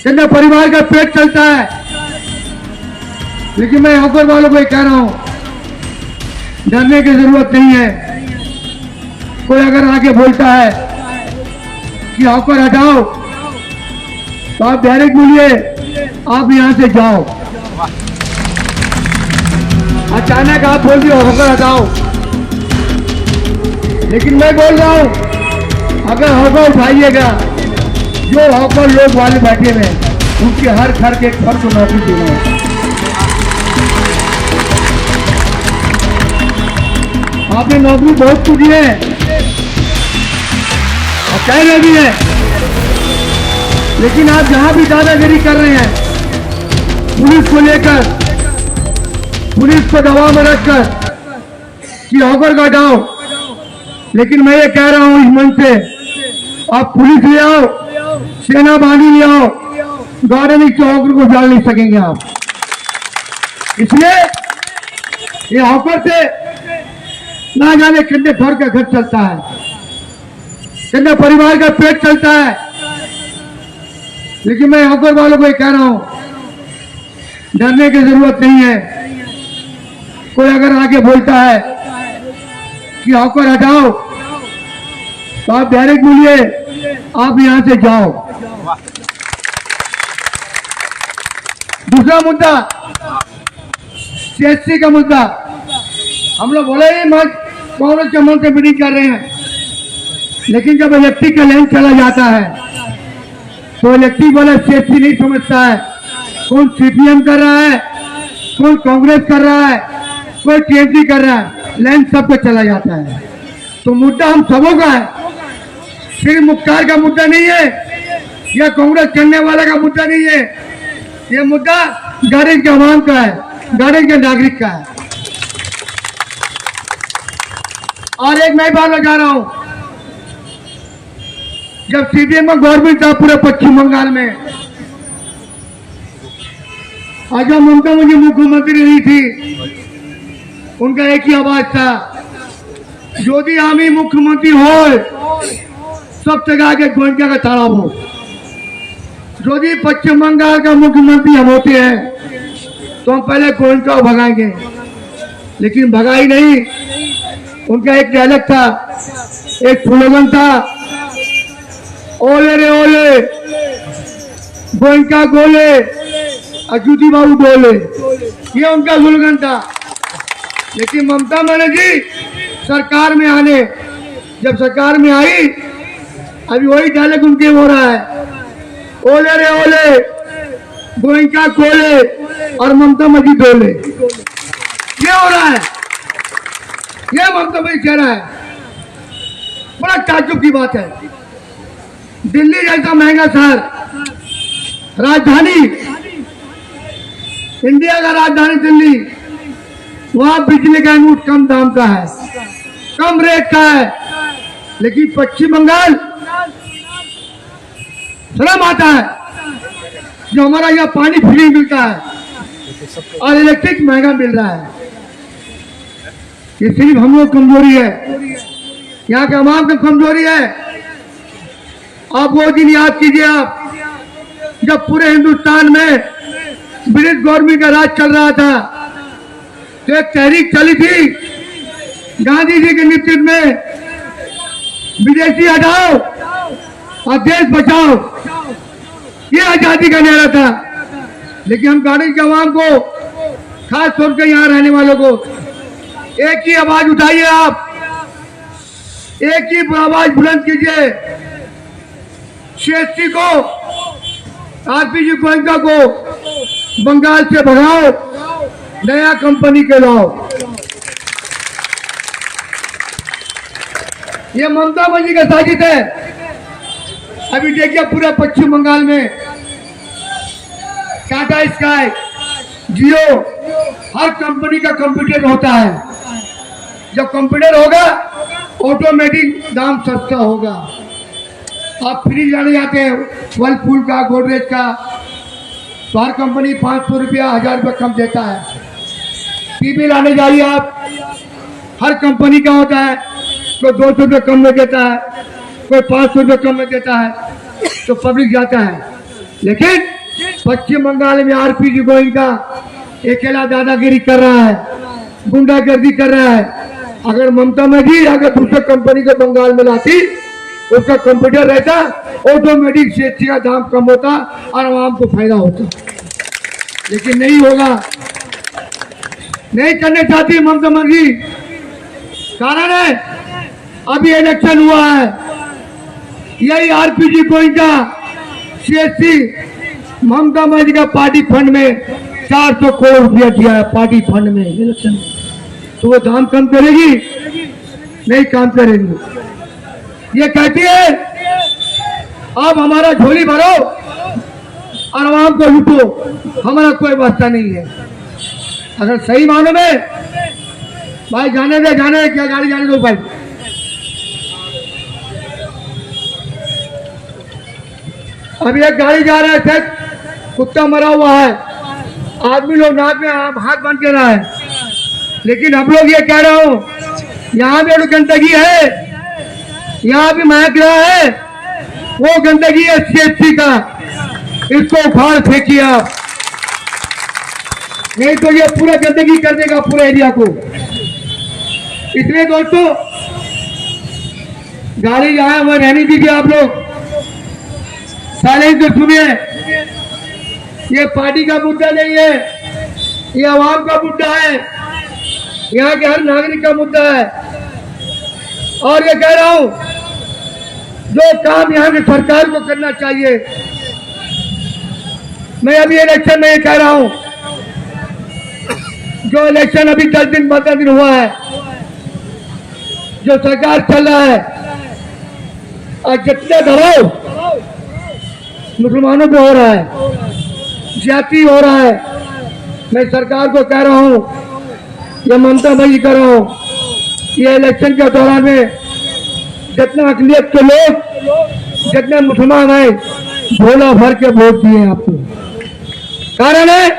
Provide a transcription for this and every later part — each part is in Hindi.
जिनका परिवार का पेट चलता है। लेकिन मैं हॉकर वालों को ये कह रहा हूं, डरने की जरूरत नहीं है। कोई अगर आके बोलता है कि हॉकर हटाओ, तो आप डायरेक्ट बोलिए आप यहां से जाओ। अचानक आप बोल दिए हॉकर हटाओ, लेकिन मैं बोल रहा हूं अगर हॉकर उठाइएगा, जो हॉकर लोग वाले बैठे हुए उनके हर घर के घर को नौकरी देना है। आपने नौकरी बहुत कुछ दी है और कह रहे भी है, लेकिन आप जहां भी दादागिरी कर रहे हैं पुलिस को लेकर, पुलिस को दबाव में रखकर कि हॉकर का हटाओ, लेकिन मैं ये कह रहा हूं इस मंच से, आप पुलिस ले आओ, सेना बानी ले आओ, गार्डन के हॉकर को डाल नहीं सकेंगे आप। इसलिए ये हॉकर से ना जाने कितने घर का घर चलता है, कितने परिवार का पेट चलता है। लेकिन मैं हॉकर वालों को ये कह रहा हूं, डरने की जरूरत नहीं है। कोई अगर आके बोलता है कि हॉकर हटाओ, तो आप डायरेक्ट बोलिए आप यहां से जाओ। दूसरा मुद्दा सीएससी का मुद्दा। हम लोग बोले ही मत कांग्रेस के मन से मीटिंग कर रहे हैं, लेकिन जब इलेक्ट्रिक का लाइन चला जाता है तो इलेक्ट्रिक वाला सीएससी नहीं समझता है कौन सीपीएम कर रहा है, कौन कांग्रेस कर रहा है, कोई टीएमसी कर रहा है, लाइन सब पे चला जाता है। तो मुद्दा हम सबों का है, सिर्फ मुख्तार का मुद्दा नहीं है या कांग्रेस करने वाला का मुद्दा नहीं है। ये मुद्दा गाड़ी के आवाम का है, गाड़ी के नागरिक का है। और एक मैं बात लगा रहा हूं, जब सीपीएम का गवर्नमेंट था पूरे पश्चिम बंगाल में, आज जब ममता मुझे मुख्यमंत्री रही थी, उनका एक ही आवाज था, यदि हमें मुख्यमंत्री हो सब जगह के गोयनका का ताड़ा हो। यदि पश्चिम बंगाल का मुख्यमंत्री हम होते हैं तो हम पहले गोयनका को भगाएंगे, लेकिन भगाई नहीं। उनका एक डायलॉग था, एक स्लोगन था, ओले रे ओले गोयनका गोले अजूती बाबू डोले, ये उनका स्लोगन था। लेकिन ममता बनर्जी सरकार में आने, जब सरकार में आई, अभी वही डायलॉग उनके हो रहा है, ओले रे ओले गोयनका कोले और ममता बनर्जी डोले, ये हो रहा है, ये ममता बनर्जी कह रहा है। बड़ा ताज्जुब की बात है, दिल्ली जैसा महंगा शहर, राजधानी, इंडिया का राजधानी दिल्ली, वहां बिजली का यूनिट कम दाम का है, कम रेट का है। लेकिन पश्चिम बंगाल शर्म आता है जो हमारा यहाँ पानी फ्री मिलता है और इलेक्ट्रिक महंगा मिल रहा है। ये सिर्फ हम लोग कमजोरी है, यहाँ के आवाम की कमजोरी है। आप वो दिन याद कीजिए, आप जब पूरे हिंदुस्तान में ब्रिटिश गवर्नमेंट का राज चल रहा था, तो एक तहरीक चली थी गांधी जी के नेतृत्व में, विदेशी हटाओ और देश बचाओ, ये आजादी का नारा था। लेकिन हम गाड़ी के आवाम को, खास तौर पर यहाँ रहने वालों को, एक ही आवाज उठाइए, आप एक ही आवाज बुलंद कीजिए, सीएससी को, आरपीजी गोयनका को बंगाल से भगाओ, नया कंपनी के लाओ। ये ममता बनर्जी का साजिश है। अभी देखिए पूरा पश्चिम बंगाल में टाटा स्काई, जियो, हर कंपनी का कंप्यूटर होता है। जब कंप्यूटर होगा ऑटोमेटिक दाम सस्ता होगा। आप फ्रिज लाने जाते हैं वर्लपूल का, गोदरेज का, तो हर कंपनी 500 रुपया 1000 रुपया कम देता है। टीवी लाने जाइए आप, हर कंपनी का होता है, कोई 200 रुपये कम में देता है, कोई 500 रुपये कम में देता है, तो पब्लिक जाता है। लेकिन पश्चिम बंगाल में आरपीजी गोइंग का अकेला दादागिरी कर रहा है, गुंडागर्दी कर रहा है। अगर ममता बनर्जी अगर दूसरे कंपनी को बंगाल में लाती, उसका कंप्यूटर रहता, ऑटोमेटिक सीएससी का दाम कम होता और आवाम को फायदा होता, लेकिन नहीं होगा, नहीं करने चाहती ममता बनर्जी। कारण है अभी इलेक्शन हुआ है, यही आरपीजी गोइंग का सीएससी ममता बनर्जी का पार्टी फंड में 400 करोड़ रुपया दिया है, पार्टी फंड में इलेक्शन में। तो वो दाम कम करेगी? नहीं काम करेगी। ये कहती है आप हमारा झोली भरो और आवाम को लूटो, हमारा कोई वास्ता नहीं है। अगर सही मानो में भाई जाने दे क्या गाड़ी जाने दो भाई। अभी एक गाड़ी जा रहा है, कुत्ता मरा हुआ है, आदमी लोग नाक में हाथ बांध के रहा है, लेकिन हम लोग ये कह रहा हूं यहाँ पे जो गंदगी है, यहाँ भी महक रहा है, वो गंदगी है सीएससी का, इसको उखाड़ फेंकिए आप, नहीं तो ये पूरा गंदगी कर देगा पूरे एरिया को। इसलिए दोस्तों गाड़ी जहां वहां रहने दीजिए आप लोग, साइलेंस से सुनिए। ये पार्टी का मुद्दा नहीं है, ये आवाम का मुद्दा है, यहाँ के हर नागरिक का मुद्दा है। और ये कह रहा हूं जो काम यहाँ की सरकार को करना चाहिए, मैं अभी इलेक्शन में ये कह रहा हूं, जो इलेक्शन अभी 10 दिन 15 दिन हुआ है, जो सरकार चल रहा है और जितने दबाव मुसलमानों पे हो रहा है, ज्यादती हो रहा है, मैं सरकार को कह रहा हूं, ये ममता बनर्जी कर रहा हूं, ये इलेक्शन के दौरान में जितना अकलियत के लोग, जितने मुसलमान हैं, झोला भर के वोट दिए आपको। कारण है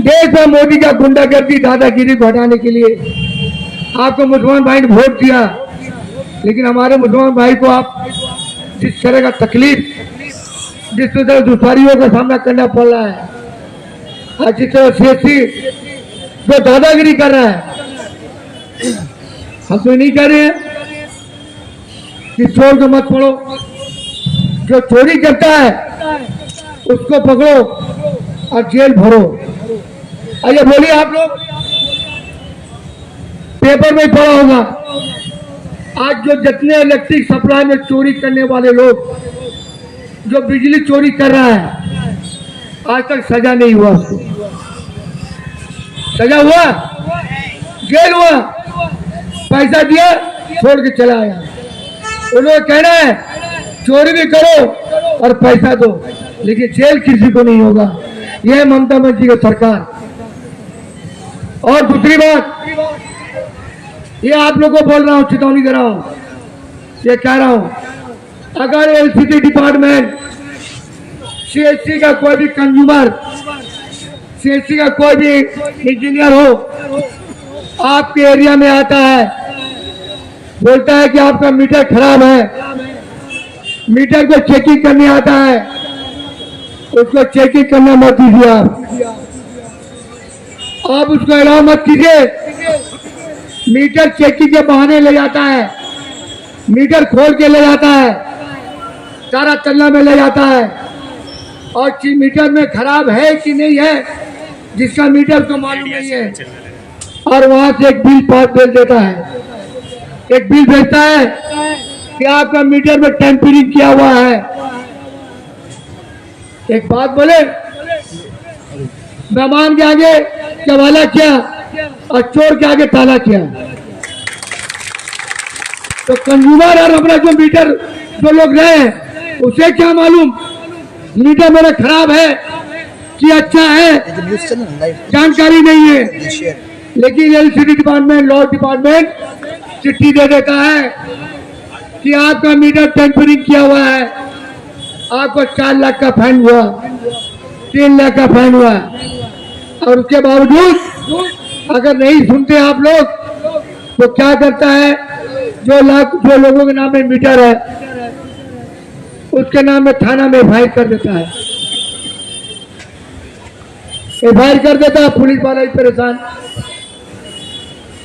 देश में मोदी का गुंडागर्दी दादागिरी को हटाने के लिए आपको मुसलमान भाई ने वोट दिया, लेकिन हमारे मुसलमान भाई को आप जिस तरह का तकलीफ, जिस तरह दुश्वारियों का सामना करना पड़ रहा है, और जिस तरह सीएससी जो दादागिरी कर रहा है, हम तो नहीं कह रहे हैं कि चोर को मत पकड़ो, जो चोरी करता है उसको पकड़ो और जेल भरो। आइए बोलिए, आप लोग पेपर में पढ़ा होगा, आज जो जितने इलेक्ट्रिक सप्लाई में चोरी करने वाले लोग, जो बिजली चोरी कर रहा है, आज तक सजा नहीं हुआ उसको। सजा हुआ, जेल हुआ, पैसा दिया छोड़ के चला आया। उन्होंने कहना है चोरी भी करो और पैसा दो, लेकिन जेल किसी को नहीं होगा। यह है ममता बनर्जी की सरकार। और दूसरी बात, ये आप लोगों को बोल रहा हूं, चेतावनी दे रहा हूं, ये कह रहा हूं, अगर एलसीटी डिपार्टमेंट, सीएससी का कोई भी कंज्यूमर, सीएससी का कोई भी इंजीनियर हो, आपके एरिया में आता है, बोलता है कि आपका मीटर खराब है, मीटर को चेकिंग करने आता है, उसको चेकिंग करना मत दीजिए। आप उसको अलाउ मत कीजिए। मीटर चेकिंग के बहाने ले जाता है, मीटर खोल के ले जाता है, सारा तल्ला में ले जाता है, और मीटर में खराब है कि नहीं है जिसका मीटर को मालूम नहीं है, और वहां से एक बिल पास भेज देता है, एक बिल भेजता है कि आपका मीटर में टेम्परिंग किया हुआ है। एक बात बोले, मेहमान के आगे चवाला किया और चोर के आगे ताला किया, तो कंज्यूमर और अपना जो मीटर जो लोग रहे हैं, उसे क्या मालूम मीटर मेरा खराब है कि अच्छा है, जानकारी नहीं है। लेकिन एलसीटी डिपार्टमेंट, लॉ डिपार्टमेंट चिट्ठी दे देता है कि आपका मीटर टेम्परिंग किया हुआ है, आपको 4 लाख का फाइन हुआ, 3 लाख का फाइन हुआ, और उसके बावजूद अगर नहीं सुनते आप लोग, तो क्या करता है, जो लोगों के नाम में मीटर है, उसके नाम में थाना में फाइल कर देता है। एफआईआर कर देता, पुलिस वाला ही परेशान।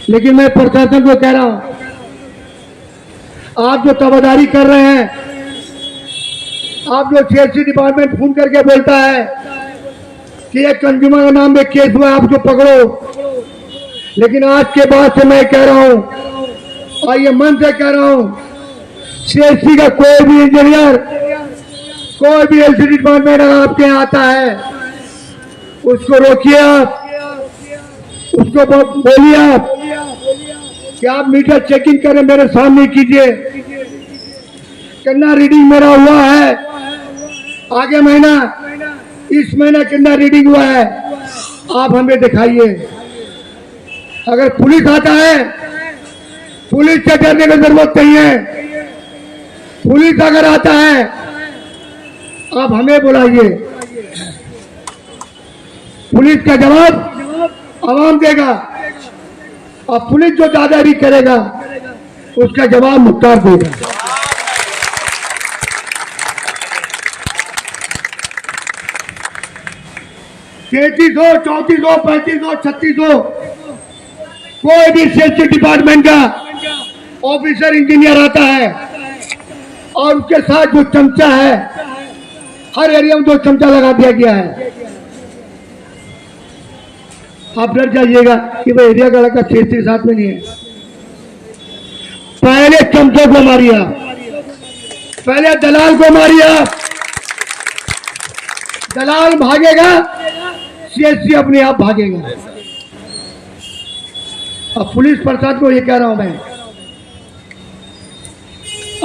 लेकिन मैं प्रशासन को कह रहा हूं, आप जो तबादारी कर रहे हैं, आप जो सीएससी डिपार्टमेंट फोन करके बोलता है कि एक कंज्यूमर के नाम में केस हुआ, आप जो पकड़ो, लेकिन आज के बाद से मैं कह रहा हूं और ये मन से कह रहा हूं, सीएससी का कोई भी इंजीनियर, कोई भी एलसीडी डिपार्टमेंट अगर आपके यहाँ आता है, उसको रोकिए, आप उसको बोलिए आप कि आप मीटर चेकिंग करें, मेरे सामने कीजिए, कितना रीडिंग मेरा हुआ है, आगे महीना, इस महीना कितना रीडिंग हुआ है, आप हमें दिखाइए। अगर पुलिस आता है, पुलिस से डरने की जरूरत नहीं है। पुलिस अगर आता है, आप हमें बुलाइए, पुलिस का जवाब आवाम देगा, और पुलिस जो दादागिरी करेगा उसका जवाब मुख्तार देगा। 3300, 3400, 3500, 3600 कोई भी सीएससी डिपार्टमेंट का ऑफिसर इंजीनियर आता है और उसके साथ जो चमचा है, हर एरिया में 2 चमचा लगा दिया गया है। आप डर जाइएगा कि भाई एरिया का लड़का सीएससी साथ में नहीं है। पहले चमचों को मारिया, पहले दलाल को मारिया, दलाल भागेगा, सीएससी अपने आप भागेगा। अब पुलिस प्रशासन को ये कह रहा हूं मैं,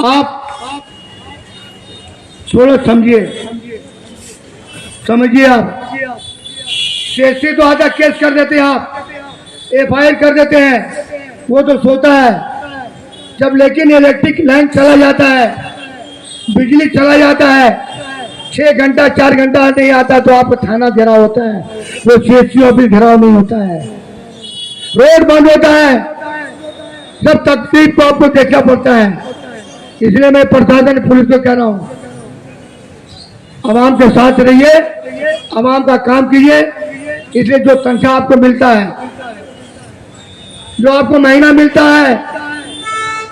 आप थोड़ा समझिए, आप सीएससी तो आधा केस कर देते हैं, आप एफआईआर कर देते हैं, वो तो सोता है जब, लेकिन इलेक्ट्रिक लाइन चला जाता है, बिजली चला जाता है, 6 घंटा 4 घंटा नहीं आता तो आपको थाना घेराव होता है, वो सीएससी ऑफिस घेराव नहीं होता है, रोड बंद होता है, सब तकलीफ को आपको देखना पड़ता है। इसलिए मैं प्रशासन पुलिस को कह रहा हूं, आवाम के साथ रहिए, आवाम का काम कीजिए। इसलिए जो तनख्वाह आपको मिलता है, जो आपको महीना मिलता है,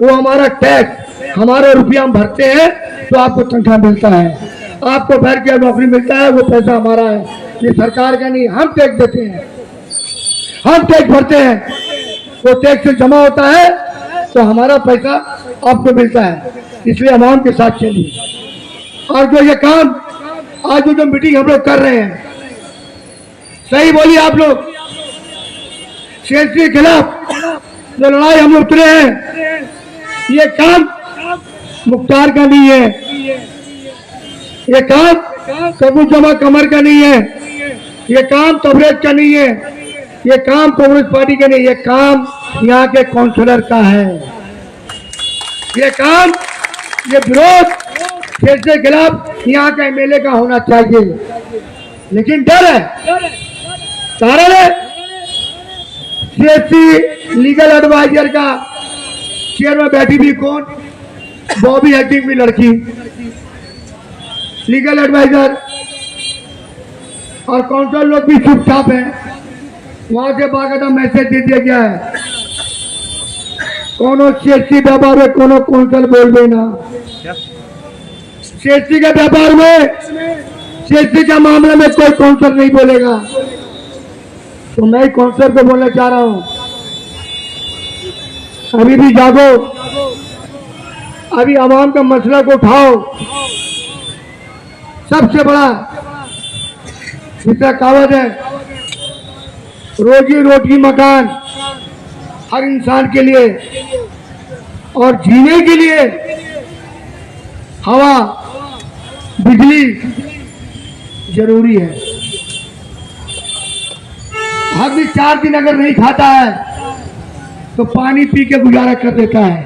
वो हमारा टैक्स, हमारे रुपया हम भरते हैं तो आपको तनख्वाह मिलता है। आपको भर के नौकरी मिलता है, वो पैसा हमारा है, ये सरकार का नहीं, हम टैक्स देते हैं, हम टैक्स भरते हैं, वो टैक्स से जमा होता है तो हमारा पैसा आपको मिलता है। इसलिए आवाम के साथ चलिए। और जो ये काम आज जो मीटिंग हम लोग कर रहे हैं, सही बोलिए आप लोग, सीएससी के खिलाफ जो लड़ाई हम उतरे हैं, ये काम मुख्तार का नहीं है, ये काम सबूत जमा कमर का नहीं है, ये काम तबरेज का नहीं है, ये काम कांग्रेस पार्टी का नहीं, ये काम यहाँ के काउंसलर का है। ये काम, ये विरोध सीएससी के खिलाफ यहाँ का एमएलए का होना चाहिए। लेकिन डर है, कारण है सीएससी लीगल एडवाइजर का चेयर में बैठी भी कौन, बॉबी हकीम भी लड़की, लीगल एडवाइजर, और काउंसलर लोग भी चुपचाप हैं। वहां से बाकायदा मैसेज दे दिया गया है, कोनो सीएससी व्यापार में कोनो काउंसलर बोल देना, सीएससी के व्यापार में, सीएससी का मामला में कोई काउंसलर नहीं बोलेगा। तो मैं काउंसलर को बोलना चाह रहा हूं, अभी भी जागो, अभी आवाम का मसला को उठाओ। सबसे बड़ा जिसका कहावत है, रोजी रोटी मकान हर इंसान के लिए, और जीने के लिए हवा बिजली जरूरी है। आदमी 4 दिन अगर नहीं खाता है तो पानी पी के गुजारा कर देता है।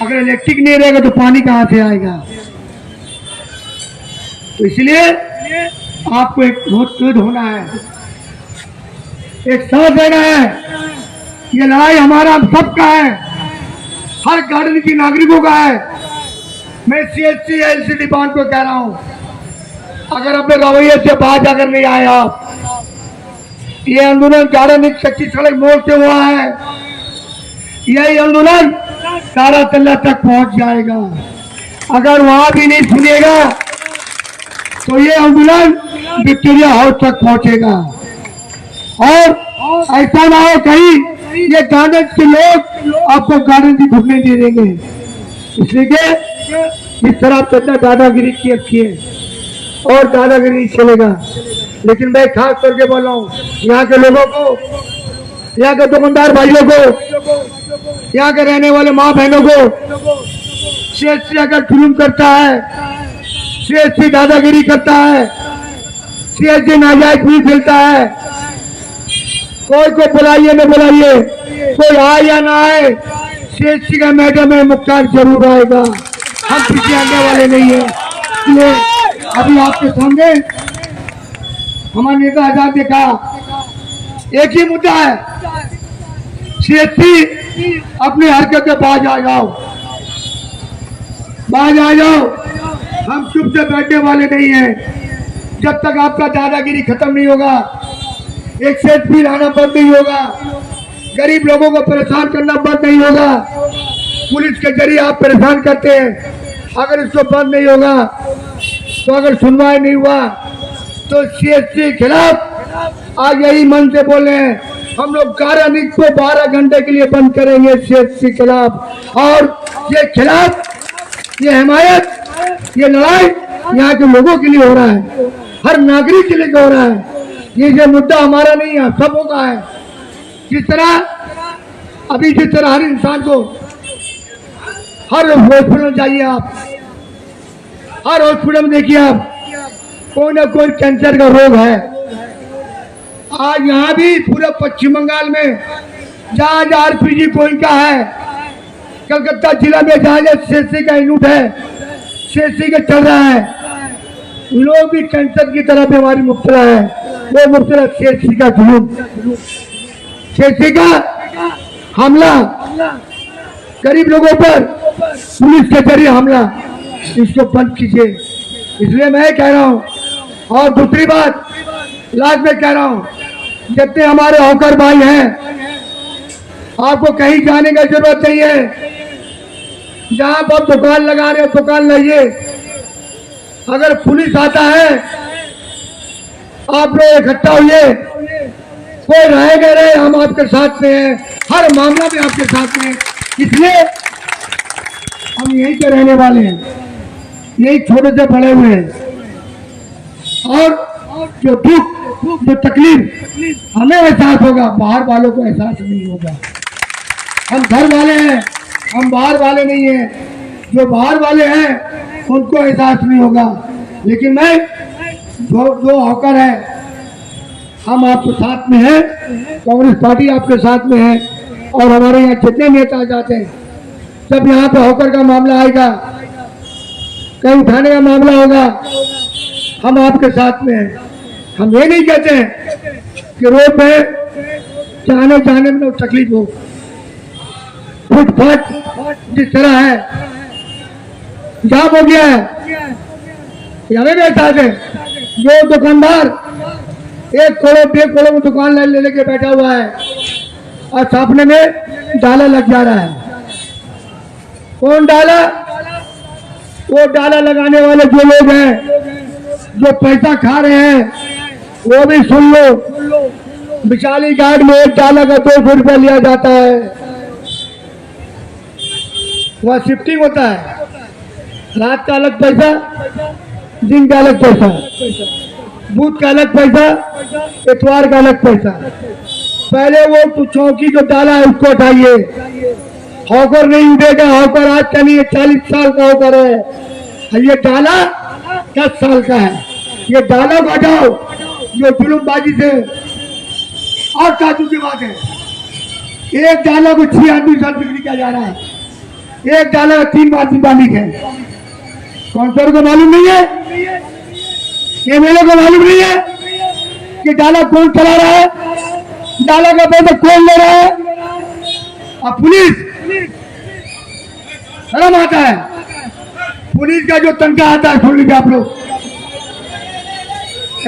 अगर इलेक्ट्रिक नहीं रहेगा तो पानी कहां से आएगा? तो इसलिए आपको एक बहुत होना है, एक साथ देना है। ये लड़ाई हमारा हम सबका है, हर गार्डन की नागरिकों का है। मैं सीएससी एलसीडी बांध को कह रहा हूं, अगर अपने रवैये से बाहर अगर नहीं आए आप, ये आंदोलन गारानिक कच्ची सड़क मोड़ से हुआ है। यही आंदोलन तारातल्ला तक पहुंच जाएगा। अगर वहां भी नहीं सुनेगा तो ये आंदोलन विक्टोरिया हाउस तक पहुंचेगा। और ऐसा ना हो कहीं ये गार्डन के लोग आपको गार्डन की घूमने दे देंगे। इसलिए कि इस तरह आप इतना दादागिरी किए और दादागिरी नहीं चलेगा। लेकिन मैं खास करके बोल रहा हूँ यहाँ के लोगों को, यहाँ के दुकानदार भाइयों को, यहाँ के रहने वाले माँ बहनों को, सीएससी अगर जुल्म करता है, सीएससी दादागिरी करता है, सीएससी नाजायज भी खेलता है, कोई को बुलाइए न बुलाइए, कोई आए या ना आए, सीएससी का मैडम में मुख्तार जरूर आएगा। हम पीछे आने वाले नहीं है। इसलिए अभी आपके सामने हमारे नेता आजाद देखा एक ही मुद्दा है, सीएससी अपनी हरकत से बाज आ जाओ, बाज आ जाओ। हम चुप से बैठने वाले नहीं हैं। जब तक आपका दादागिरी खत्म नहीं होगा, एक सेट भी लाना बंद नहीं होगा, गरीब लोगों को परेशान करना बंद नहीं होगा। पुलिस के जरिए आप परेशान करते हैं, अगर इसको बंद नहीं होगा तो अगर सुनवाई नहीं हुआ तो सीएससी के खिलाफ आज यही मन से बोले हैं, हम लोग गारानिक को 12 घंटे के लिए बंद करेंगे सीएससी के खिलाफ। और ये खिलाफ, ये हिमायत, ये लड़ाई यहाँ के लोगों के लिए हो रहा है, हर नागरिक के लिए हो रहा है। ये मुद्दा हमारा नहीं है, सबों का है। जिस तरह हर इंसान को हर हॉस्पिटल में जाइए, आप हर हॉस्पिटल में देखिए, आप कोई ना कोई कैंसर का रोग है। आज यहाँ भी पूरे पश्चिम बंगाल में जहाँ आरपीजी पॉइंट का है, कलकत्ता जिला में जहाँ सीएससी का यूनिट है, सीएससी का चल रहा है, लोग भी कैंसर की तरह बीमारी मुब्तला है। वो मुब्तला सीएससी का जुलूम, सीएससी का हमला, गरीब लोगों पर पुलिस के जरिए हमला, इसको बंद कीजिए। इसलिए मैं कह रहा हूँ, और दूसरी बात लास्ट में कह रहा हूँ, जितने हमारे हॉकर भाई हैं, आपको कहीं जाने की जरूरत नहीं है। जहां पर दुकान लगा रहे हो दुकान लाइए। अगर पुलिस आता है, आप लोग इकट्ठा होइए, कोई रहेगा रहे, हम आपके साथ में हैं, हर मामला में आपके साथ में। इसलिए हम यहीं के रहने वाले हैं, यही छोटे से बड़े हुए हैं। और जो दुख, जो तकलीफ हमें एहसास होगा, बाहर वालों को एहसास नहीं होगा। हम घर वाले हैं, हम बाहर वाले नहीं हैं। जो बाहर वाले हैं उनको एहसास नहीं होगा। लेकिन मैं जो हॉकर है, हम आपके साथ में हैं, कांग्रेस पार्टी आपके साथ में है। और हमारे यहाँ जितने नेता जाते हैं, जब यहाँ पे हॉकर का मामला आएगा, कहीं उठाने का मामला होगा, हम आपके साथ में हैं। हम ये नहीं कहते हैं कि रोड पे जाने में तकलीफ हो, फुटपाथ जिस तरह है जाम हो गया है, हमें भी एहसास है। जो दुकानदार 1 करोड़ 1.5 करोड़ में दुकान ले लेके बैठा हुआ है और सामने में डाला लग जा रहा है। कौन डाला? वो डाला लगाने वाले जो लोग हैं, जो पैसा खा रहे हैं, वो भी सुन लो। विशाली घाट में एक डाला का 200 रुपया लिया जाता है। वह शिफ्टिंग होता है, रात का अलग पैसा, दिन का अलग पैसा, बुध का अलग पैसा, इतवार का अलग पैसा। पहले वो चौकी जो डाला है उसको उठाइए। हॉकर नहीं उठेगा। हॉकर आज का नहीं है, 40 साल का हॉकर है। ये डाला 10 साल का है। ये डाला को हटाओ, जो जुल्मबाजी से। और ताजुब की बात है, एक डाला को 6 आदमी साथ बिक्री किया जा रहा है। एक डाला का 3 आदमी मालिक है। काउंटर को मालूम नहीं है, एमएलए को मालूम नहीं है कि डाला कौन चला रहा है, डाला का पैसा कौन ले रहा है। अब पुलिस शर्म आता है, पुलिस का जो तनख्वाह आता है, सुन लीजिए आप लोग,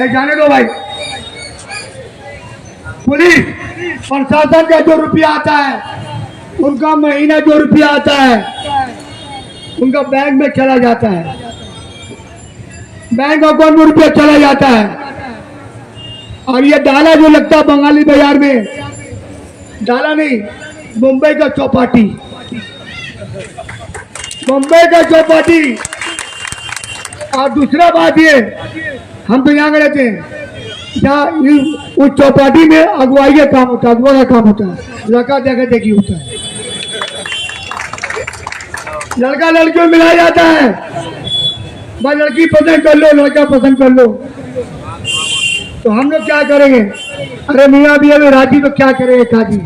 जाने दो भाई, पुलिस प्रशासन का जो रुपया आता है, उनका महीना जो रुपया आता है, उनका बैंक में चला जाता है, बैंक अकाउंट में रुपया चला जाता है। और ये डाला जो लगता है बंगाली बाजार में, डाला नहीं, मुंबई का चौपाटी, मुंबई का चौपाटी। और दूसरा बात ये, हम तो यहाँ रहते हैं, जहाँ उस चौपाटी में अगुवाई का काम होता है, अगुआ का काम होता है, लड़का देखा देखी होता है, लड़का लड़की में मिलाया जाता है। भाई लड़की पसंद कर लो, लड़का पसंद कर लो, तो हम लोग क्या करेंगे? अरे मियाँ भी अभी राजी, तो क्या करेंगे काजी?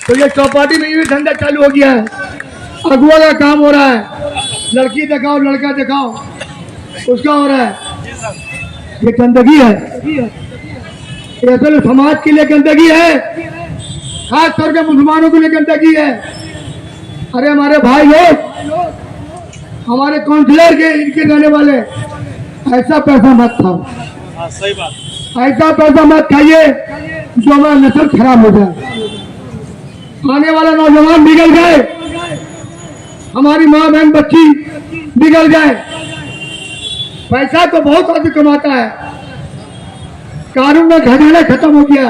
तो ये चौपाटी में ये धंधा चालू हो गया है, अगुआ का काम हो रहा है, लड़की दिखाओ लड़का दिखाओ, उसका हो रहा है। ये गंदगी है, ये असल समाज के लिए गंदगी है, खास तौर पर मुसलमानों के लिए गंदगी है। अरे हमारे भाई लोग, हमारे काउंसिलर के, इनके रहने वाले, ऐसा पैसा मत खाओ, सही बात, ऐसा पैसा मत खाइए जो हमारा नस्ल खराब हो जाए, आने वाला नौजवान बिगड़ जाए, हमारी माँ बहन बच्ची बिगड़ जाए। पैसा तो बहुत आदमी कमाता है, कानून में खजाना खत्म हो गया,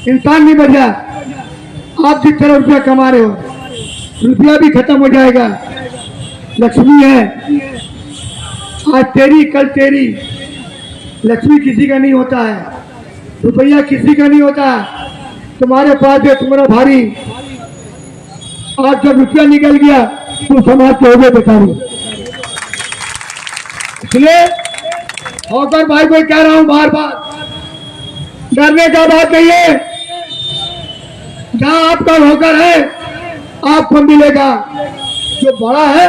इंसान नहीं बचा। आप जिस तरह रुपया कमा रहे हो, रुपया भी खत्म हो जाएगा। लक्ष्मी है, आज तेरी कल तेरी। लक्ष्मी किसी का नहीं होता है, रुपया किसी का नहीं होता। तुम्हारे पास है तुम्हारा भारी, आज जब रुपया निकल गया तो समाज के हो गए बेचारे। इसलिए होकर भाई को कह रहा हूं बार बार, डरने का बात नहीं है। जहां आपका होकर है आपको मिलेगा, जो बड़ा है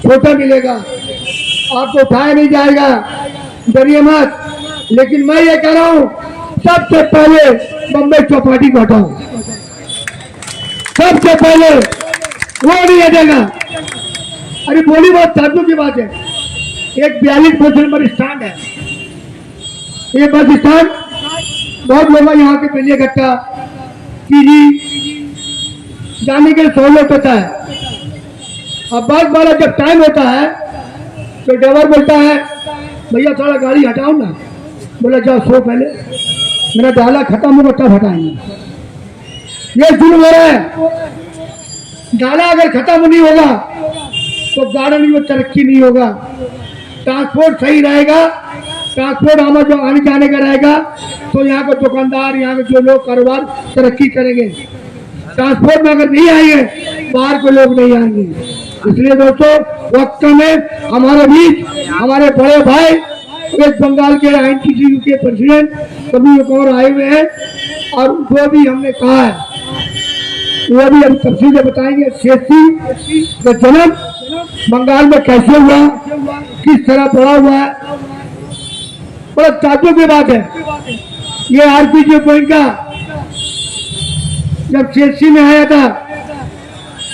छोटा मिलेगा, आपको उठाया नहीं जाएगा, डरिए मत। लेकिन मैं ये कह रहा हूं, सबसे पहले बम्बई चौपाटी को हटाओ, सबसे पहले वो नहीं हटेगा। अरे बोली बहुत ताज्जुब की बात है, एक 42 नंबर स्टैंड है, ये बस स्टैंड, बहुत लोग यहाँ के पहले इकट्ठा कीजिए, जाने के लिए सहूलत होता है। अब बस वाला जब टाइम होता है तो ड्राइवर बोलता है, भैया थोड़ा गाड़ी हटाओ ना। बोला जाओ सो, पहले मेरा डाला खत्म होगा तब हटाएंगे। ये शुरू हो रहा है, डाला अगर खत्म नहीं होगा तो गार्डन में तरक्की नहीं होगा, ट्रांसपोर्ट सही रहेगा, ट्रांसपोर्ट हमारा जो आने जाने का रहेगा तो यहाँ के दुकानदार, यहाँ के जो लोग कारोबार तरक्की करेंगे। ट्रांसपोर्ट में अगर नहीं आएंगे, बाहर के लोग नहीं आएंगे। इसलिए दोस्तों, वक्त में हमारे बीच हमारे बड़े भाई वेस्ट बंगाल के INTTU के प्रेसिडेंट कभी और आए हुए हैं, और वो भी हमने कहा है, वो भी हम तफसील से बताएंगे शेषी का जन्म बंगाल में कैसे हुआ, किस तरह बड़ा हुआ है। बड़ा ताज्जुब की बात है, ये RPJ पॉइंट का जब शेषी में आया था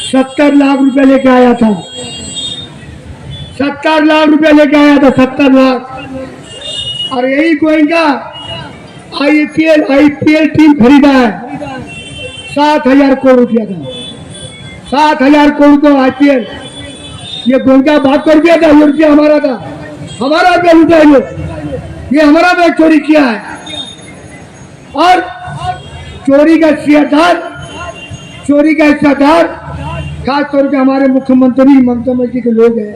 70 लाख रुपए लेके आया था, 70 लाख रुपए लेके आया था, 70 लाख। और यही गोइंका IPL टीम खरीदा है 7,000 करोड़ रुपया का, 7,000 करोड़ को IPL। ये गोइंका बात कर दिया था, ये रुपया हमारा था, हमारा रुपया लूटा है, ये हमारा बैंक चोरी किया है। और चोरी का हिस्सेदार खासतौर पे हमारे मुख्यमंत्री ममता बनर्जी के लोग हैं,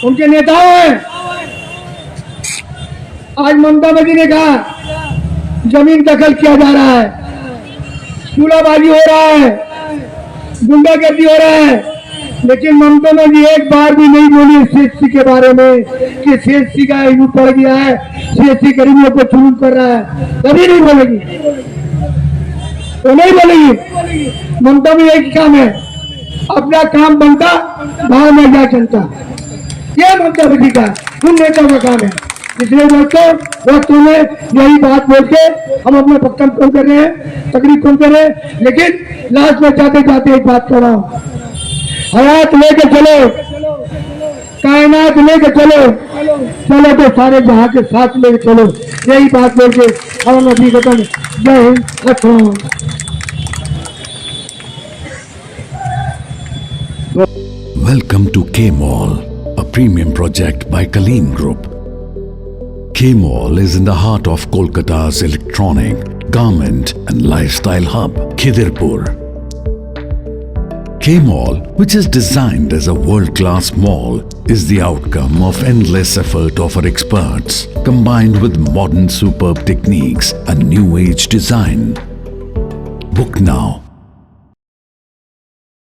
उनके नेताओं हैं। आज ममता बनर्जी ने कहा जमीन दखल किया जा रहा है, चूल्हाबाजी हो रहा है, गुंडागर्दी हो रहा है, लेकिन ममता बनर्जी एक बार भी नहीं बोली CSC के बारे में कि CSC का इशू पड़ गया है, CSC गरीबों को चून कर रहा है, कभी नहीं बोलेगी, वो नहीं बोलेगी। ममता में एक काम है, अपना काम बनता बाहर में जा चलता, ये ममता बनर्जी का उन नेताओं का काम है। इसलिए दोस्तों, वक्त में यही बात बोल के हम अपना वक्तव्य कम कर रहे हैं, तकरीर कम कर रहे हैं, लेकिन लास्ट में जाते जाते एक बात कर रहा हूँ, हयात लेके चलो, कायनात लेके चलो, चलो तो सारे जहाँ के साथ लेके चलो। यही बात बोल के और नबी खत्म। जय हिंद, अस्सलाम। Welcome to K-Mall, a premium project by Kaleen Group. K-Mall is in the heart of Kolkata's electronic, garment and lifestyle hub, Khidirpur. K-Mall, which is designed as a world-class mall, is the outcome of endless effort of our experts, combined with modern superb techniques and new age design. Book now